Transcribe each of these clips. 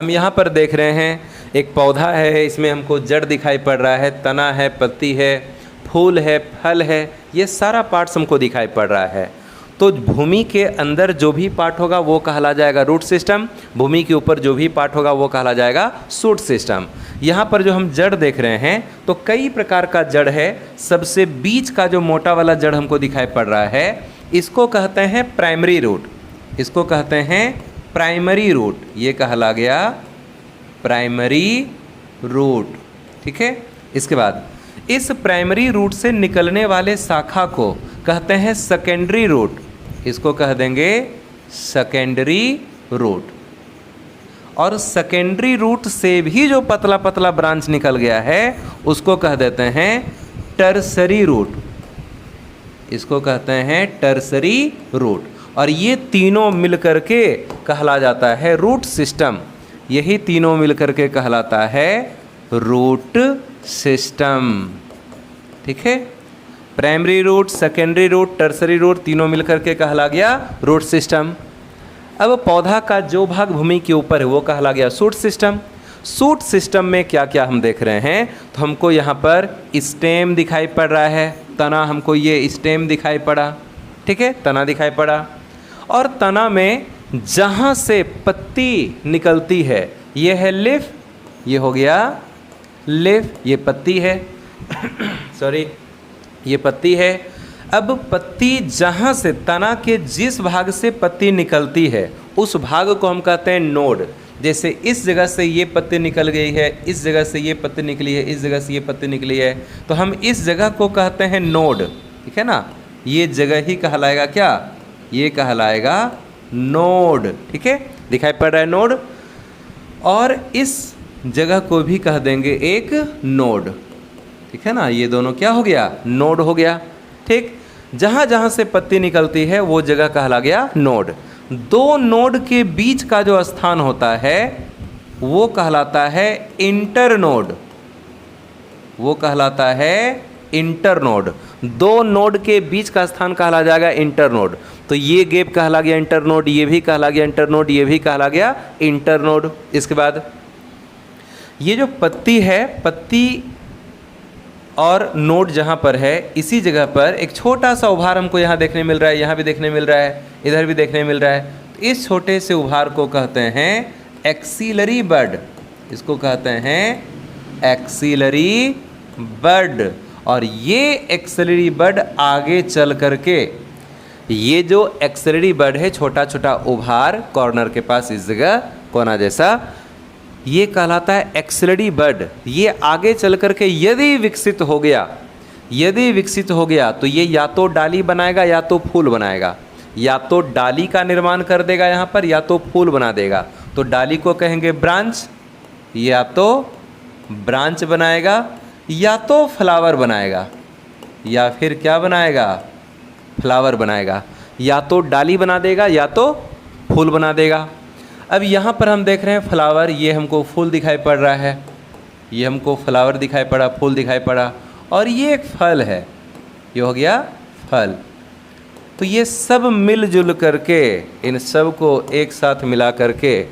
हम यहाँ पर देख रहे हैं एक पौधा है, इसमें हमको जड़ दिखाई पड़ रहा है, तना है, पत्ती है, फूल है, फल है, ये सारा पार्ट्स हमको दिखाई पड़ रहा है। तो भूमि के अंदर जो भी पार्ट होगा वो कहला जाएगा रूट सिस्टम, भूमि के ऊपर जो भी पार्ट होगा वो कहला जाएगा शूट सिस्टम। यहाँ पर जो हम जड़ देख रहे हैं तो कई प्रकार का जड़ है। सबसे बीच का जो मोटा वाला जड़ हमको दिखाई पड़ रहा है इसको कहते हैं प्राइमरी रूट, इसको कहते हैं प्राइमरी रूट, ये कहला गया प्राइमरी रूट। ठीक है, इसके बाद इस प्राइमरी रूट से निकलने वाले शाखा को कहते हैं सेकेंडरी रूट, इसको कह देंगे सेकेंडरी रूट। और सेकेंडरी रूट से भी जो पतला पतला ब्रांच निकल गया है उसको कह देते हैं टर्सरी रूट, इसको कहते हैं टर्सरी रूट। और ये तीनों मिलकर के कहला जाता है रूट सिस्टम, यही तीनों मिलकर के कहलाता है रूट सिस्टम। ठीक है, primary root, secondary root, tertiary root तीनों मिलकर के कहला गया रूट सिस्टम। अब पौधा का जो भाग भूमि के ऊपर है वो कहला गया शूट सिस्टम। शूट सिस्टम में क्या क्या हम देख रहे हैं, तो हमको यहाँ पर स्टेम दिखाई पड़ रहा है, तना, हमको ये स्टेम दिखाई पड़ा। ठीक है, तना दिखाई पड़ा। और तना में जहाँ से पत्ती निकलती है ये है लीफ, ये हो गया लीफ, ये पत्ती है सॉरी, ये पत्ती है। अब पत्ती जहाँ से, तना के जिस भाग से पत्ती निकलती है उस भाग को हम कहते हैं नोड। जैसे इस जगह से ये पत्ती निकल गई है, इस जगह से ये पत्ती निकली है, इस जगह से ये पत्ती निकली है, तो हम इस जगह को कहते हैं नोड। ठीक है ना, ये जगह ही कहलाएगा क्या, ये कहलाएगा नोड। ठीक है, दिखाई पड़ रहा है नोड। और इस जगह को भी कह देंगे एक नोड। ठीक है ना, ये दोनों क्या हो गया, नोड हो गया। ठीक, जहाँ जहाँ से पत्ती निकलती है वो जगह कहला गया नोड। दो नोड के बीच का जो स्थान होता है वो कहलाता है इंटरनोड, वो कहलाता है इंटरनोड। दो नोड के बीच का स्थान कहला जाएगा इंटरनोड। तो ये गैप कहला गया इंटरनोड, ये भी कहला गया इंटरनोड, ये भी कहला गया इंटरनोड। इसके बाद ये जो पत्ती है, पत्ती और नोड जहाँ पर है इसी जगह पर एक छोटा सा उभार हमको यहाँ देखने मिल रहा है, यहाँ भी देखने मिल रहा है, इधर भी देखने मिल रहा है। तो इस छोटे से उभार को कहते हैं एक्सिलरी बड, इसको कहते हैं एक्सिलरी बड। और ये एक्सिलरी बड आगे चल करके, ये जो एक्सिलरी बड है, छोटा छोटा उभार कॉर्नर के पास इस जगह कोना जैसा, ये कहलाता है एक्सिलरी बड। ये आगे चल करके यदि विकसित हो गया, यदि विकसित हो गया तो ये या तो डाली बनाएगा या तो फूल बनाएगा, या तो डाली का निर्माण कर देगा यहाँ पर या तो फूल बना देगा। तो डाली को कहेंगे ब्रांच, या तो ब्रांच बनाएगा या तो फ्लावर बनाएगा, या फिर क्या बनाएगा, फ्लावर बनाएगा। या तो डाली बना देगा या तो फूल बना देगा। अब यहाँ पर हम देख रहे हैं फ्लावर, ये हमको फूल दिखाई पड़ रहा है, ये हमको फ्लावर दिखाई पड़ा, फूल दिखाई पड़ा, और ये एक फल है, ये हो गया फल। तो ये सब मिलजुल करके, इन सब को एक साथ मिला करके,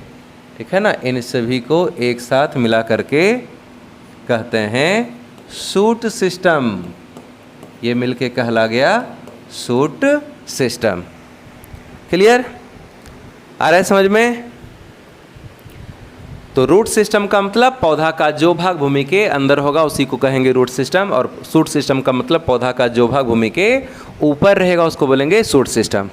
ठीक है ना, इन सभी को एक साथ मिला करके कहते हैं शूट सिस्टम। ये मिलके कहला गया शूट सिस्टम। क्लियर, आ रहा है समझ में? तो रूट सिस्टम का मतलब पौधा का जो भाग भूमि के अंदर होगा उसी को कहेंगे रूट सिस्टम, और शूट सिस्टम का मतलब पौधा का जो भाग भूमि के ऊपर रहेगा उसको बोलेंगे शूट सिस्टम।